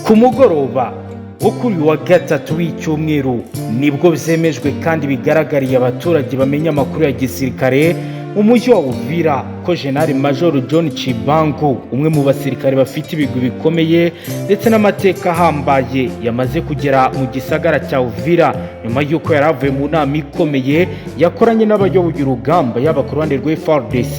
ku mugoroba wo kuri wa gatatu w'icyumweru nibwo byemejwe kandi bigaragariye abaturage bamenya amakuru ya gisirikare mu mujyi wa Uvira ko General Major John Chibangu, umwe mu basirikare bafite ibigwi bikomeye ndetse n'amateka ahambaye, yamaze kugera mu gisagara cya Uvira nyuma y'uko yari avuye mu nama ikomeye yakoranye n'abayoboye urugamba, yaba ku ruhande rwa FARDC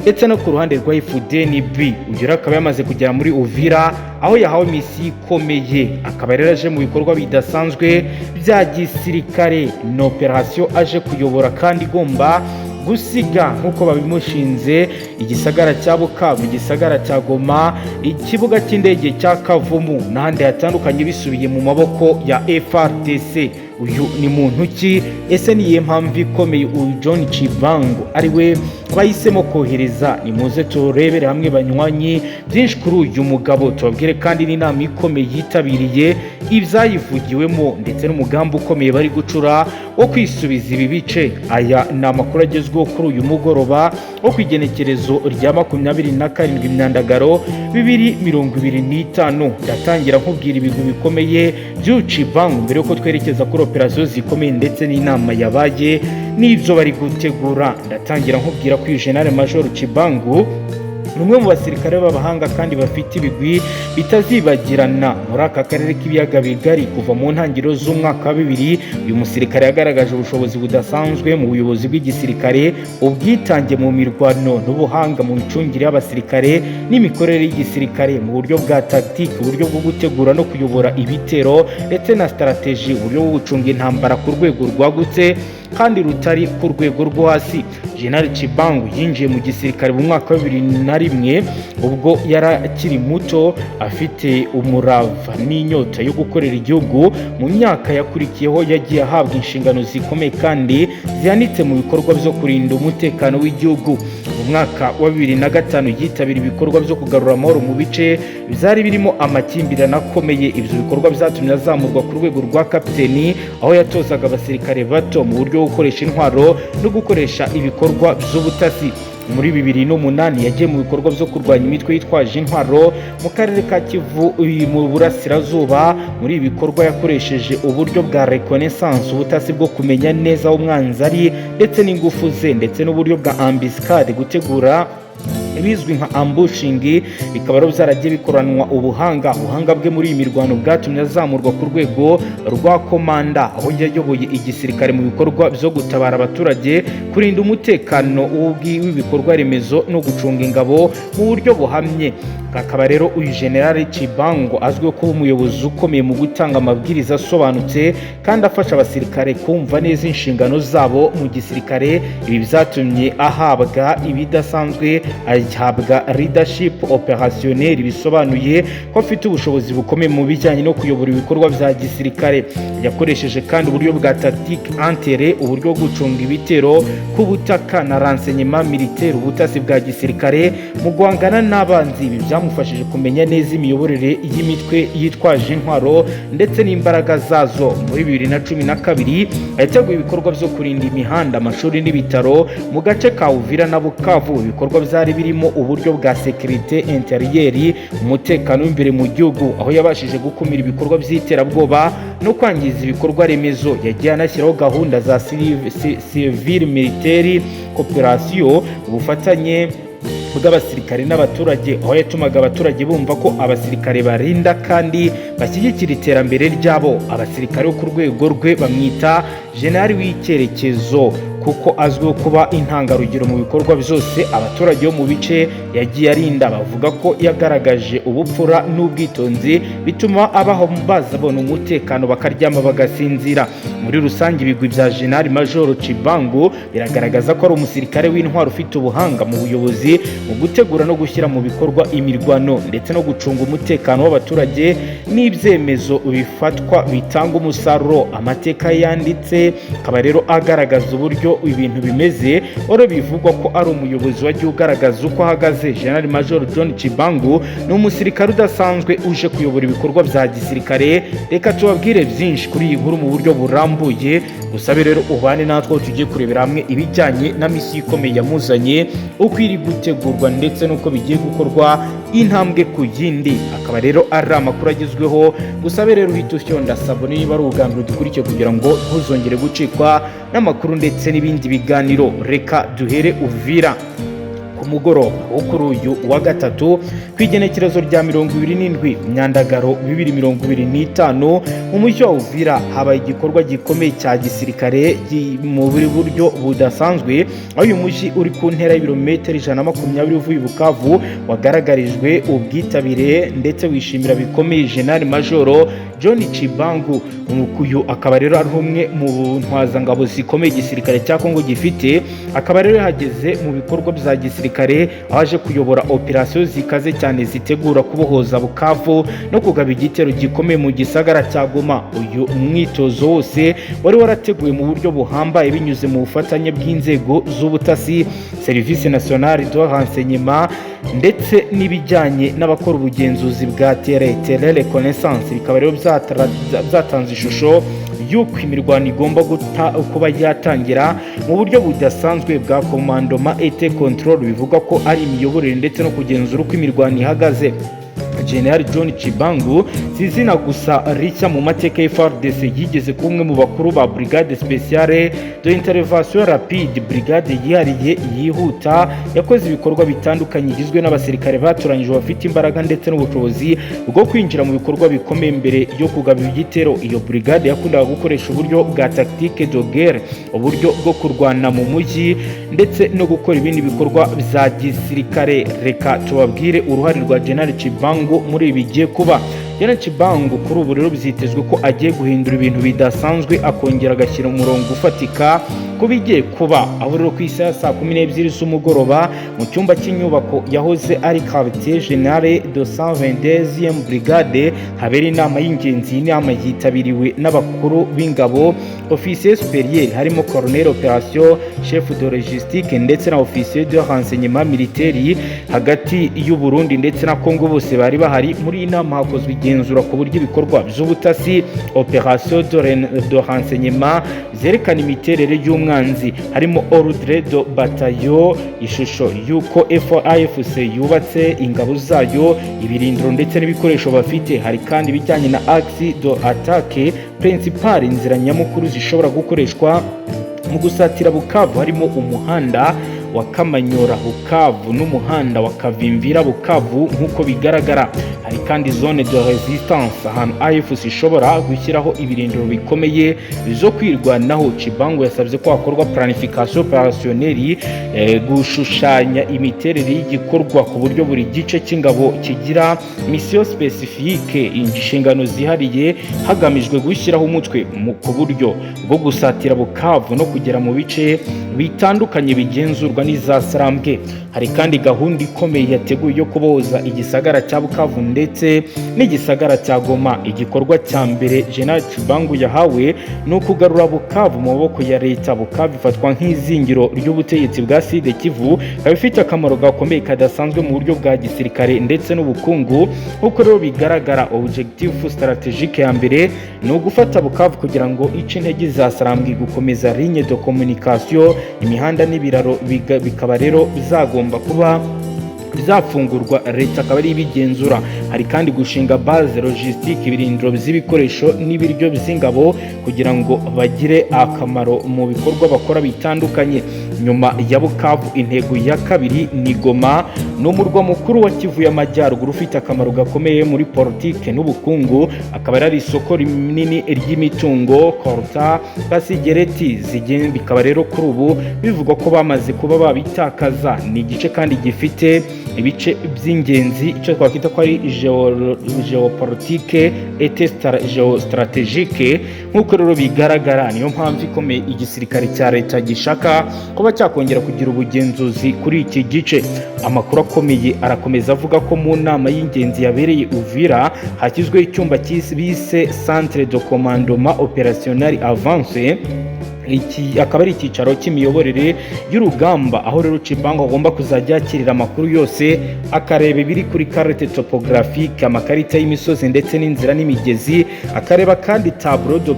ndetse no ku ruhande rwa FDNB. Uyu akaba yamaze kugera muri Uvira aho yahawe misiyo ikomeye, akaba rero aje mu bikorwa bidasanzwe bya gisirikare. Ni operasiyo aje kuyobora kandi igomba gusiga nk'uko babimushinze igisagara cya Bukavu, igisagara cya Goma, ikibuga cy'indege cya Kavumu n'ahandi hatandukanye bisubiye mu maboko ya FARDC. Uyu ni muntu ki? Ese niye mpamvu ikomeye uyu John Chibangu ari we bahisemo kohereza? Ni muze turebere hamwe banywanyi byinshi kuri uyu mugabo, tubabwire kandi n'inama ikomeye yitabiriye ibyayivugiwemo ndetse n'umugambi ukomeye bari gucura wo kwisubiza ibi bice. Aya ni amakuru agezweho kuri uyu mugoroba wo ku igenekerezo rya 27 Myandagaro 2025. Ndatangira nkubwira ibigwi bikomeye by'uyu Chibangu mbere yuko twerekeza kuri operasiyo zikomeye ndetse n'inama yabaye n'ibyo bari gutegura. Ndatangira nkubwira ko General Major Chibangu ni umwe mu basirikare b'abahanga kandi bafite ibigwi bitazibagirana muri aka karere k'ibiyaga bigari. Kuva mu ntangiriro z'umwaka wa 2000 uyu musirikare yagaragaje ubushobozi budasanzwe mu buyobozi bw'igisirikare, ubwitange mu mirwano n'ubuhanga mu micungire y'abasirikare n'imikorere y'igisirikare mu buryo bwa tactique, uburyo bwo gutegura no kuyobora ibitero ndetse na strategy, uburyo bwo gucunga intambara ku rwego rwagutse kandi rutari ku rwego rwo hasi. General Chibangu yinjiye mu gisirikare mu mwaka wa 2001 ubwo yari akiri muto, afite umurava n'inyota yo gukorera igihugu. Mu myaka yakurikiyeho yagiye ahabwa inshingano zikomeye kandi zihanitse mu bikorwa byo kurinda umutekano w'igihugu. Mu mwaka wa 2005 yitabira ibikorwa byo kugarura amahoro mu bice byari birimo amakimbirane akomeye. Ibyo bikorwa byatumye azamurwa ku rwego rwa kapiteni, aho yatozaga abasirikare bato mu buryo bwo gukoresha intwaro no gukoresha ibikorwa by'ubutasi. Muri 2008 yagiye mu bikorwa byo kurwanya imitwe yitwaje intwaro mu karere ka Kivu mu burasirazuba. Muri ibi bikorwa yakoresheje uburyo bwa reconnaissance, ubutasi bwo kumenya neza aho umwanzi ari ndetse n'ingufu ze, ndetse n'uburyo bwa embuscade, gutegura ibizwi nka ambushing. Bikaba rero byaragiye bikoranwa ubuhanga bwe muri iyi mirwano bwatumye azamurwa ku rwego rwa komanda, aho yayoboye igisirikare mu bikorwa byo gutabara abaturage, kurinda umutekano w'ibikorwa remezo no gucunga ingabo mu buryo buhamye. Akaba rero uyu General Chibangu azwiho kuba umuyobozi ukomeye mu gutanga amabwiriza asobanutse kandi afasha abasirikare kumva neza inshingano zabo mu gisirikare. Ibi byatumye ahabwa ibidasanzwe, ahabwa leadership opérationnel, bisobanuye ko afite ubushobozi bukomeye mu bijyanye no kuyobora ibikorwa bya gisirikare. Yakoresheje kandi uburyo bwa tactique enterré, uburyo bwo gucunga ibitero ku butaka na renseignement militaire, ubutasi bwa gisirikare mu guhangana n'abanzi. Ibi byamufashije kumenya neza imiyoborere y'imitwe yitwaje intwaro ndetse n'imbaraga zazo. Muri 2012 yateguye ibikorwa byo kurinda imihanda, amashuri n'ibitaro mu gace ka Uvira na Bukavu. Ibikorwa byari birimo uburyo bwa sécurité intérieure, umutekano w'imbere mu gihugu, aho yabashije gukumira ibikorwa by'iterabwoba no kwangiza ibikorwa remezo. Yagiye anashyiraho gahunda za civil militaire coopération, ubufatanye bw'abasirikare n'abaturage, aho yatumaga abaturage bumva ko abasirikare barinda kandi bashyigikira iterambere ryabo. Abasirikare bo ku rwego rwe bamwita General w'icyerekezo kuko azwiho kuba intangarugero mu bikorwa byose abaturage bo mu bice yagiye arinda. Bavuga ko yagaragaje ubupfura n'ubwitonzi bituma abaho bazabona umutekano, bakaryama bagasinzira. Muri rusange ibigwi bya General Major Chibangu biragaragaza ko ari umusirikare w'intwaro ufite ubuhanga mu buyobozi, mu gutegura no gushyira mu bikorwa imirwano ndetse no gucunga umutekano w'abaturage n'ibyemezo bifatwa bitanga umusaruro. Amateka yanditse akaba rero agaragaza uburyo ibintu bimeze, oro bivugwa ko ari umuyobozi wagiye ugaragaza uko ahagaze. General Major John Chibangu ni umusirikare udasanzwe uje kuyobora ibikorwa bya gisirikare. Reka tubabwire byinshi kuri iyi nkuru mu buryo burambuye burambuye. Gusabe rero ubane natwe tugiye kurebera hamwe ibijyanye na misiyo ikomeye yamuzanye, uko iri gutegurwa ndetse n'uko bigiye gukorwa intambwe ku yindi. Akaba rero ari amakuru agezweho. Gusabe rero uhita usyonda sabone niba ari ubwa mbere dukurikiye kugira ngo ntuzongere gucikwa n'amakuru ndetse n'ibindi biganiro. Reka duhere Uvira ku mugoroba wo kuri uyu wa gatatu ku igenekerezo rya 27 Myandagaro 2025 mu mujyi wa Uvira habaye igikorwa gikomeye cya gisirikare mu buryo budasanzwe, aho uyu mujyi uri ku ntera y'ibirometero 120 uvuye Bukavu wagaragarijwe ubwitabire ndetse wishimira bikomeye General Major John Chibangu. Uyu akaba rero ari umwe mu ntwazangabo zikomeye igisirikare cya Kongo gifite, akaba rero yahageze mu bikorwa bya gisirikare aje kuyobora operasiyo zikaze cyane zitegura kubohoza Bukavu no kugaba igitero gikomeye mu gisagara cya Goma. Uyu mwitozo wose wari warateguwe mu buryo buhambaye binyuze mu bufatanye bw'inzego z'ubutasi, Service National de Renseignement ndetse n'ibijyanye n'abakora ubugenzuzi bwa terrain reconnaissance. Bikaba rero byatanze ishusho y'uko imirwano igomba kuba yatangira mu buryo budasanzwe bwa commandement et control, bivuga ko ari imiyoborere ndetse no kugenzura uko imirwano ihagaze. General John Chibangu si izina gusa rishya mu mateka ya FARDC, yigeze kuba umwe mu bakuru ba Brigade Speciale de Intervention Rapide, brigade yihariye yihuta yakoze ibikorwa bitandukanye igizwe n'abasirikare batoranyijwe bafite imbaraga ndetse n'ubushobozi bwo kwinjira mu bikorwa bikomeye mbere yo kugaba igitero. Iyo brigade yakundaga gukoresha uburyo bwa tactique de guerre, uburyo bwo kurwana mu mujyi ndetse no gukora ibindi bikorwa bya gisirikare. Reka tubabwire uruhare rwa General Chibangu muri ibi bigiye kuba. General Chibangu kuri ubu rero bizitezwe ko agiye guhindura ibintu bidasanzwe, akongera agashyira umurongo ufatika ku bigiye kuba. Aho rero ku isaha saa 12 z'umugoroba mu cyumba cy'inyubako yahoze ari Quartier General de 122e Brigade habera inama y'ingenzi. Inama yitabiriwe n'abakuru b'ingabo, officier supérieur harimo colonel opération, chef de logistique ndetse na officier de renseignement militaire hagati y'u Burundi ndetse na Kongo. Bose bari bahari muri inama. Hakozwe igenzura ku buryo ibikorwa by'ubutasi, opération de renseignement zerekana imiterere y'umwanzi, harimo ordre de bataillon, ishusho y'uko AFC yubatse, ingabo zayo, ibirindiro ndetse n'ibikoresho bafite. Hari kandi ibijyanye na axe de attaque principale, inzira nyamukuru zishobora gukoreshwa mu gusatira Bukavu, harimo umuhanda wa Kamanyora Bukavu n'umuhanda wa Kavimvira Bukavu nk'uko bigaragara. Hari kandi zone de resistance, ahantu AFC ishobora gushyiraho ibirindiro bikomeye zo kwirwanaho. Chibangu yasabye ko hakorwa planification opérationnelle, gushushanya imiterere y'igikorwa ku buryo buri gice cy'ingabo kigira mission spécifique, inshingano zihariye, hagamijwe gushyiraho umutwe ku buryo bwo gusatira Bukavu no kugera mu bice bitandukanye bigenzurwa n'izasarambwe. Hari kandi gahunda ikomeye yateguye yo kuboza igisagara cya Bukavu ndetse n'igisagara cya Goma. Igikorwa cya mbere General Chibangu yahawe ni ukugarura Bukavu mu maboko ya leta. Bukavu ifatwa nk'izingiro ry'ubutegetsi bwa Sud Kivu, ikaba ifite akamaro gakomeye kadasanzwe mu buryo bwa gisirikare ndetse n'ubukungu. Nk'uko rero bigaragara, objectif stratégique ya mbere ni ugufata Bukavu kugira ngo ice intege zasarambwe, gukomeza ligne de communication, imihanda n'ibiraro bikaba rero bizagomba kuba bizafungurwa, leta akaba ari ibigenzura. Hari kandi gushinga base logistique, ibirindiro by'ibikoresho n'ibiryo by'ingabo kugira ngo bagire akamaro mu bikorwa bakora bitandukanye. Nyuma ya Bukavu, intego ya kabiri ni Goma, n'umurwa mukuru wa Kivu y'Amajyaruguru ufite akamaro gakomeye muri politike n'ubukungu. Akaba ari isoko rinini ry'imitungo, Korta, Kasigereti zigenda. Bikaba rero kuri ubu bivugwa ko bamaze kuba babitakaza. Ni igice kandi gifite ibice by'ingenzi, icyo twakwita ko ari geopolitique et geostratégique. nk'uko rero bigaragara, niyo mpamvu ikomeye igisirikare cya leta gishaka kuba cyakongera kugira ubugenzuzi kuri iki gice. Amakuru akomeye arakomeza avuga ko mu nama y'ingenzi yabereye Uvira hashyizweho icyumba bise Centre de Commandement Opérationnel Avancé, iki akaba ari icyicaro cy'imiyoborere y'urugamba, aho rero Cibango agomba kuzajya yakirira amakuru yose, akareba ibiri kuri carte topographique, amakarita y'imisozi ndetse n'inzira n'imigezi, akareba kandi tableau de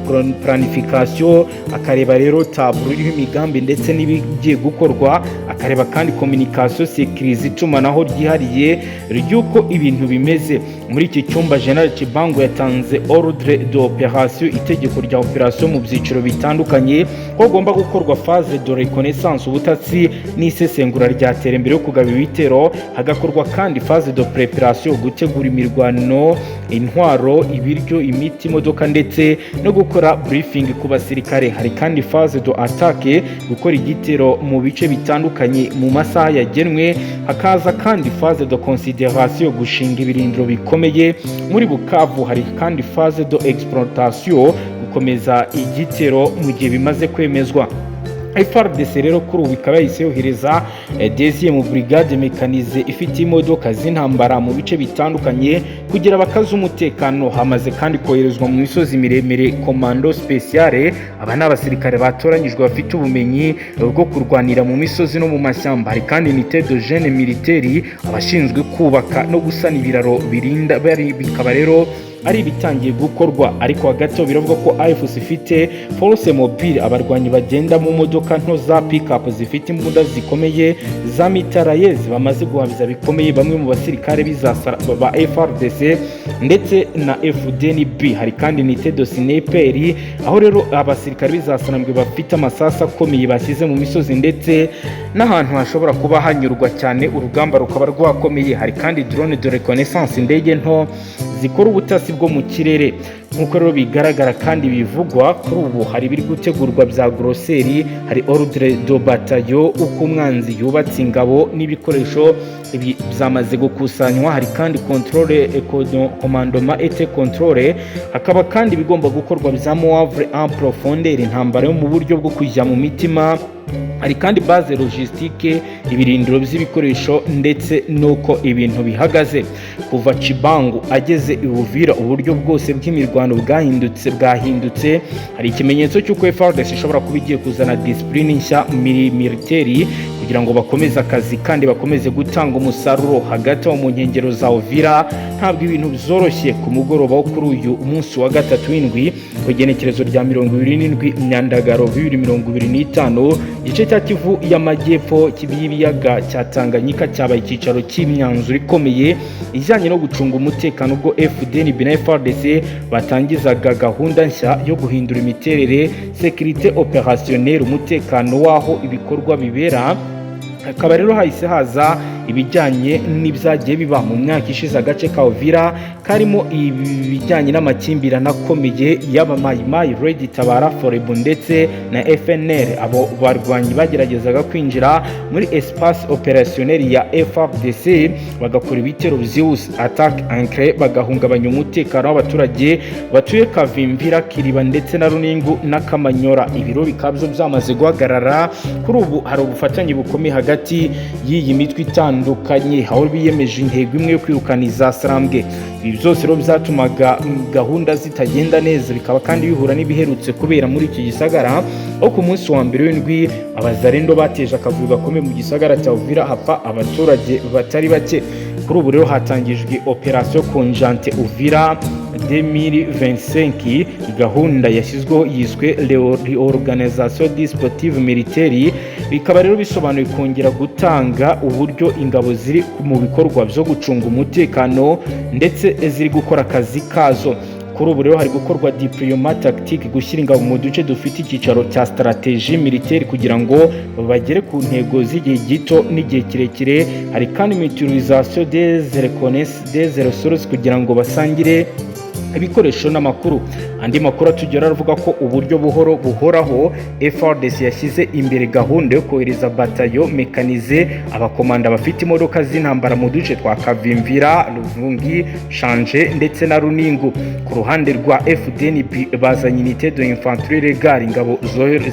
planification, akareba rero tableau iriho imigambi ndetse n'ibigiye gukorwa, akareba kandi communication sécurisée, itumanaho ryihariye ry'uko ibintu bimeze. Muri iki cyumba General Cibango yatanze ordre d'opération, itegeko rya operation mu byiciro bitandukanye, ko agomba gukorwa phase de reconnaissance, ubutasi n'isesengura rya terambere yo kugaba ibitero, hagakorwa kandi phase de préparation, gutegura imirwano, intwaro, ibiryo, imiti, imodoka ndetse no gukora briefing ku basirikare. Hari kandi phase de attaque, gukora igitero mu bice bitandukanye mu masaha yagenwe, hakaza kandi phase de considération, gushinga ibirindiro bikomeye muri Bukavu. Hari kandi phase de exploitation, gukomeza igitero mu gihe bimaze kwemezwa. FARDC rero kuri ubu ikaba yahise yohereza deuxième brigade mécanisée ifite imodoka z'intambara mu bice bitandukanye kugira bakaze umutekano. Hamaze kandi koherezwa mu misozi miremire commando spéciale, aba n'abasirikare batoranyijwe bafite ubumenyi bwo kurwanira mu misozi no mu mashyamba. Hari kandi unité de jeunes militaires, abashinzwe kubaka no gusana ibiraro birinda, bikaba rero ari bitangiye gukorwa. Ariko hagati biravuga ko AFC ifite force mobile, abarwanyi bagenda mu modoka nto za pick-up zifite imbunda zikomeye za mitrailleuses, bamaze guhabiza bikomeye bamwe mu basirikare bizasara ba FARDC ndetse na FDNB. Hari kandi unité de sniper, aho rero abasirikare bizasanambwe bafite amasasa akomeye bashyize mu misozi ndetse n'ahantu hashobora kuba hanyurwa cyane, urugamba rukaba rwakomeye. Hari kandi drone de reconnaissance, indege nto zikora ubutasi bwo mu kirere. Nk'uko rero bigaragara kandi bivugwa kuri ubu, hari biri gutegurwa bya grosseri, hari ordre de bataillon, uko umwanzi yubatse ingabo n'ibikoresho byamaze gukusanywa. Hari kandi contrôle commandement et contrôle, hakaba kandi bigomba gukorwa bya moivre en profondeur, intambara yo mu buryo bwo kujya mu mitima. Hari kandi base logistique, ibirindiro by'ibikoresho ndetse nuko ibintu bihagaze. Kuva Cibango ageze i Uvira, uburyo bwose bw'imirwano bwahindutse. Hari ikimenyetso cy'uko FARDC ishobora kuba igiye kuzana discipline nshya militaire kugira ngo bakomeze akazi kandi bakomeze gutanga umusaruro. Hagati mu nkengero za Uvira ntabwo ibintu byoroshye. Ku mugoroba wo kuri uyu umunsi wa gatatu w'indwi ku igenekerezo rya 27 Myandagaro 2025, igice cya Kivu y'Amajyepfo cy'ibiyaga cya Tanganyika cyabaye icyicaro cy'imyanzuro ikomeye ijyanye no gucunga umutekano, ubwo FDNB na FARDC batangizaga gahunda nshya yo guhindura imiterere, sécurité opérationnelle, umutekano waho ibikorwa bibera. Hakaba rero hahise haza ibijyanye n'ibyagiye biba mu myaka ishize. Agace ka Uvira karimo ibijyanye n'amakimbirane akomeye y'aba Mai Red Tabara Forebu ndetse na FNL. Abo barwanyi bageragezaga kwinjira muri espace opérationnel ya FARDC bagakora ibitero byihuse, attaque encre, bagahungabanya umutekano w'abaturage batuye Kavimvira, Kiriba ndetse na Runingu na Kamanyora. Ibiro bikabyo byamaze guhagarara. Kuri ubu hari ubufatanye bukomeye hagati y'iyi mitwe itandukanye, aho biyemeje intego imwe yo kwirukana izasarambwe. Ibi byose rero byatumaga gahunda zitagenda neza, bikaba kandi bihura n'ibiherutse kubera muri iki gisagara, aho ku munsi wa mbere w'indwi abazarendo bateje akavuyo gakomeye mu gisagara cya Uvira, hapfa abaturage batari bake. Kuri ubu rero hatangijwe operation conjointe Uvira 2025, gahunda yashyizweho yiswe Reorganisation Dispositive Militaire. Bikaba rero bisobanuye kongera gutanga uburyo ingabo ziri mu bikorwa byo gucunga umutekano ndetse ziri gukora akazi kazo. Kuri ubu rero hari gukorwa deploiement tactique, gushyira ingabo mu duce dufite icyicaro cya stratégie militaire kugira ngo bagere ku ntego z'igihe gito n'igihe kirekire. Hari kandi mutualisation des ressources kugira ngo basangire ibikoresho n'amakuru. Andi makuru atugera aravuga ko uburyo buhoraho FARDC yashyize imbere gahunda yo kohereza batayo mekanize, abakomanda bafite imodoka z'intambara mu duce twa Kavimvira, Ruvungi, Shanje ndetse na Runingu. Ku ruhande rwa FDNB bazanye unité de infanterie légale, ingabo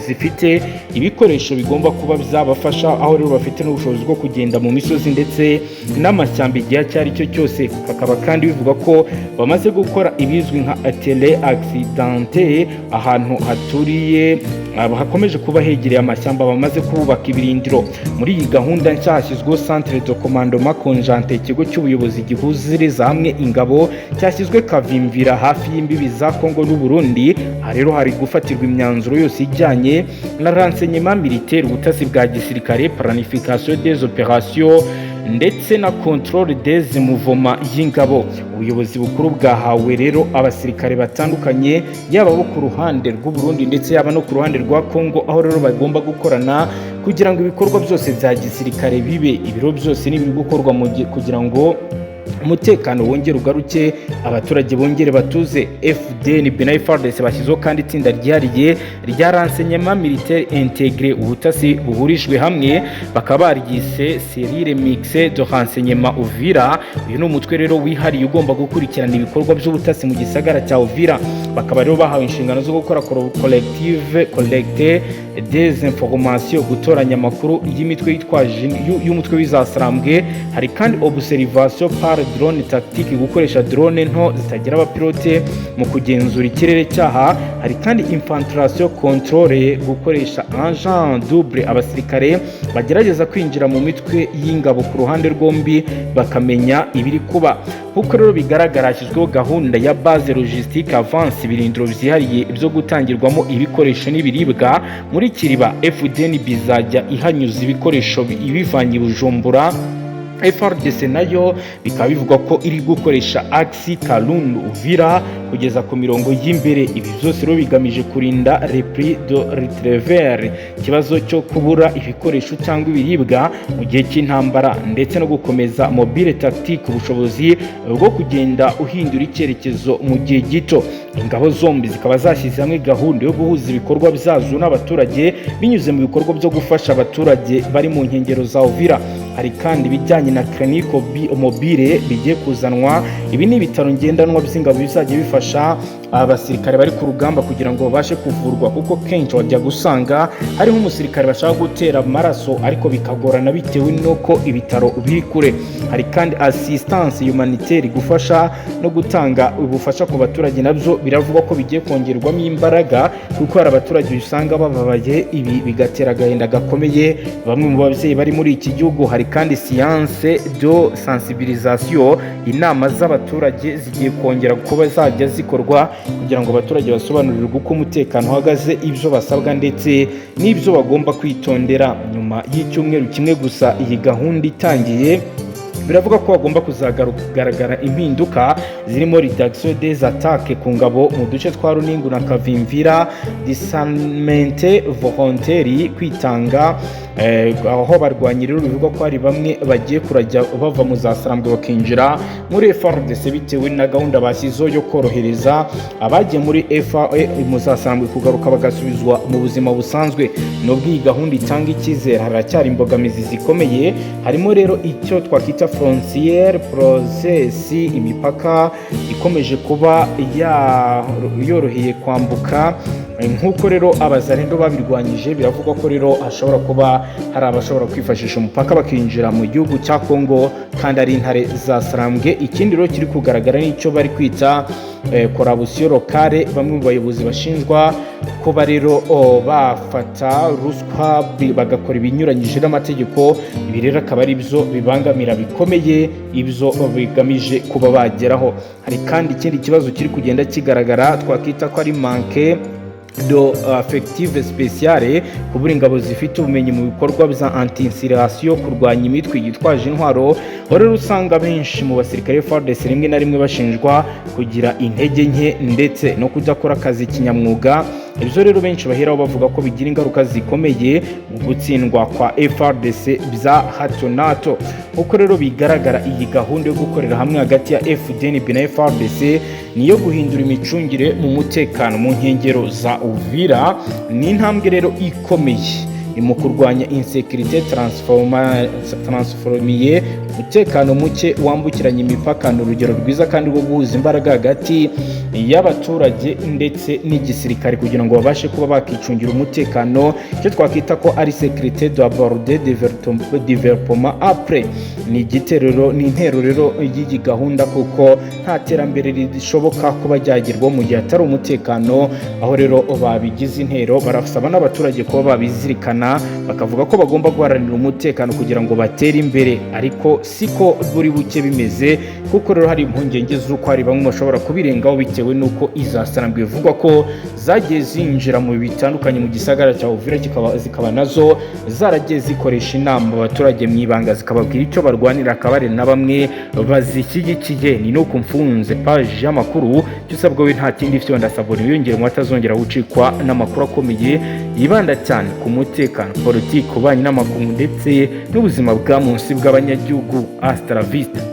zifite ibikoresho bigomba kuba byabafasha, aho rero bafite n'ubushobozi bwo kugenda mu misozi ndetse n'amashyamba igihe cyari cyo cyose. Bakaba kandi bivuga ko bamaze gukora ibizwi nka atelier accidenté, ahantu haturiye hakomeje kuba hegereye amashyamba bamaze kubaka ibirindiro. Muri iyi gahunda nshya hashyizweho Centre de Commandement Conjoint, ikigo cy'ubuyobozi gihuziriza hamwe ingabo cyashyizwe Kavimvira hafi y'imbibi za Kongo n'u Burundi. Aha rero hari gufatirwa imyanzuro yose ijyanye na renseignement militaire, ubutasi bwa gisirikare, planification des opérations ndetse na contrôle des mouvements y'ingabo. Ubuyobozi bukuru bwahawe rero abasirikare batandukanye, yaba bo ku ruhande rw'u Burundi ndetse yaba no ku ruhande rwa Kongo, aho rero bagomba gukorana kugira ngo ibikorwa byose bya gisirikare bibe. Ibiro byose n'ibiri gukorwa kugira ngo umutekano wongere ugaruke, abaturage bongere batuze. FDNB na FARDC bashyizeho kandi itsinda ryihariye rya renseignement militaire intégré, ubutasi buhurijwe hamwe, bakaba baryise Cellule Mixée de Renseignement Uvira. Uyu ni umutwe rero wihariye ugomba gukurikirana ibikorwa by'ubutasi mu gisagara cya Uvira. Bakaba rero bahawe inshingano zo gukora collecte des informations, gutoranya amakuru y'imitwe yitwaje y'umutwe w'izasarambwe. Hari kandi observation par drone tactique, gukoresha drone nto zitagira abapilote mu kugenzura ikirere cyaha. Hari kandi infiltration contrôle, gukoresha agent double, abasirikare bagerageza kwinjira mu mitwe y'ingabo ku ruhande rwombi bakamenya ibiri kuba. Nk'uko rero bigaragara, hashyizweho gahunda ya base logistique avance, ibirindiro byihariye byo gutangirwamo ibikoresho n'ibiribwa. Muri Kiriba FDNB bizajya ihanyuza ibikoresho ibivanye Bujumbura. FARDC nayo bikaba bivuga ko iri gukoresha axe Kalundu Uvira kugeza ku mirongo y'imbere. Ibi byose rero bigamije kurinda repris de retriever, ikibazo cyo kubura ibikoresho cyangwa ibiribwa mu gihe cy'intambara, ndetse no gukomeza mobile tactique, ubushobozi bwo kugenda uhindura icyerekezo mu gihe gito. Ingabo zombi zikaba zashyize hamwe gahunda yo guhuza ibikorwa byazo n'abaturage binyuze mu bikorwa byo gufasha abaturage bari mu nkengero za Uvira. Hari kandi ibijyanye na clinique mobile bigiye kuzanwa. Ibi ni ibitaro ngendanwa by'ingabo bizajya bifasha abasirikare bari ku rugamba kugira ngo babashe kuvurwa, kuko kenshi wajya gusanga hariho umusirikare bashaka gutera amaraso ariko bikagorana bitewe n'uko ibitaro biri kure. Hari kandi assistance humanitaire, gufasha no gutanga ubufasha ku baturage, nabyo biravugwa ko bigiye kongerwamo imbaraga kuko hari abaturage usanga bababaye, ibi bigatera agahinda gakomeye bamwe mu babyeyi bari muri iki gihugu. Hari kandi science de sensibilisation, inama z'abaturage zigiye kongera kuba zajya zikorwa kugira ngo abaturage basobanurirwe uko umutekano uhagaze, ibyo basabwa ndetse n'ibyo bagomba kwitondera. Nyuma y'icyumweru kimwe gusa iyi gahunda itangiye, biravuga ko hagomba kuzagaragara impinduka zirimo reduction des attaques ku ngabo mu duce twa Runingu na Kavimvira, disarmament volontaire, kwitanga aho barwanyi rero bivuga ko hari bamwe bagiye kurajya bava mu zasarambwe bakinjira muri FARDC bitewe na gahunda bashyizeho yo korohereza abagiye muri mu zasarambwe kugaruka bagasubizwa mu buzima busanzwe. Nubwo iyi gahunda itanga icyizere, haracyari imbogamizi zikomeye. Harimo rero icyo twakwita frontière process, imipaka ikomeje kuba yoroheye kwambuka. Nk'uko rero abazarendo babirwanyije, biravugwa ko rero hashobora kuba hari abashobora kwifashisha umupaka bakinjira mu gihugu cya Kongo kandi ari intare zasarambwe. Ikindi rero kiri kugaragara n'icyo bari kwita collaboration locale. Bamwe mu bayobozi bashinjwa kuba rero bafata ruswa bagakora ibinyuranyije n'amategeko. Ibi rero akaba ari byo bibangamira bikomeye ibyo bigamije kuba bageraho. Hari kandi ikindi kibazo kiri kugenda kigaragara twakita ko ari manque do affective spéciale, kubura ingabo zifite ubumenyi mu bikorwa bya anti-insurrection, kurwanya imitwe yitwaje intwaro. Rero usanga benshi mu basirikare FARDC rimwe na rimwe bashinjwa kugira intege nke ndetse no kudakora akazi kinyamwuga. Ibyo rero benshi baheraho bavuga ko bigira ingaruka zikomeye mu gutsindwa kwa FARDC bya hato na hato. Uko rero bigaragara, iyi gahunda yo gukorera hamwe hagati ya FDNB na FARDC niyo guhindura imicungire mu mutekano mu nkengero za Uvira. Ni intambwe rero ikomeye mu kurwanya insécurité transformiye umutekano muke wambukiranya imipaka ni urugero rwiza kandi rwo guhuza imbaraga hagati y'abaturage ndetse n'igisirikare kugira ngo babashe kuba bakicungira umutekano, icyo twakwita ko ari sécurité d'abord de développement après. Ni igiterero ni intero rero y'igi gahunda kuko nta terambere rishoboka kuba ryagerwaho mu gihe atari umutekano, aho rero babigize intero barasaba n'abaturage kuba babizirikana bakavuga ko bagomba guharanira umutekano kugira ngo batere imbere, ariko siko buri buke bimeze kuko rero hari impungenge z'uko hari bamwe bashobora kubirengaho bitewe n'uko izasanzwe bivugwa ko zagiye zinjira mu bitandukanye mu gisagara cya Uvira zikaba nazo zaragiye zikoresha inama abaturage mu ibanga zikababwira icyo barwanira, akabare na bamwe bazishyigikiye. Ni no kumfunze page y'amakuru cyusabwa we nta kindi fyo ndasabona yongera mu atazongera gucikwa n'amakuru akomeye yibanda cyane ku mutekano, politiki, ububanyi n'amakungu ndetse n'ubuzima bwa munsi bw'abanyagihugu. Hasta la vista.